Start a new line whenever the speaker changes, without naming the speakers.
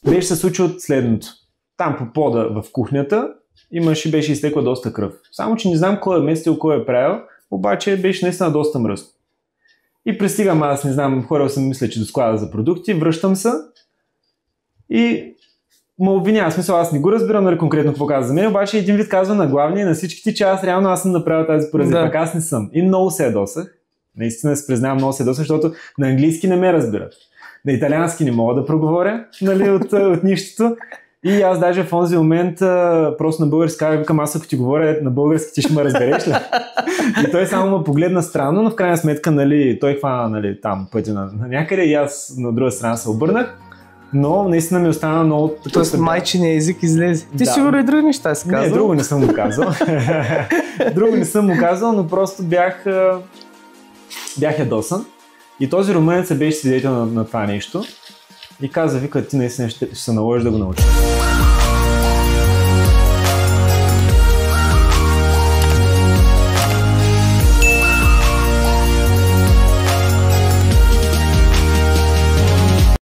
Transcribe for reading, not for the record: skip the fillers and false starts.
беше се случило следното. Там по пода в кухнята беше изтекла доста кръв. Само, че не знам кой е местил, кой е правил, обаче беше наистина доста мръсно. И пристигам, аз не знам, хорал съм, мисля, че до склада за продукти, връщам се и ме обвинява. В смисъл, аз не го разбирам, нали, конкретно какво казва за мен, обаче един вид казва на главния и на всичките, че аз съм направил тази поразия, пак аз не съм. И много се ядосах. Наистина се признавам, много се ядосах, защото на английски не ме разбират. На италиански не мога да проговоря, нали, от нищото. И аз даже в този момент просто на български викам, аз ако ти говоря на български, ти ще ме разбереш ли? И той само ме погледна странно, но в крайна сметка, нали, той хвана, нали, там пътя на някъде и аз на друга страна се обърнах. Но наистина ми остана много...
Тоест майчиния език излезе. Ти сигурно и други неща си казал?
Не, друго не съм му казал. Друго не съм му казал, но просто бях ядосан. И този румънец беше свидетел на това нещо. И каза, вика, ти наистина ще се наложиш да го научиш.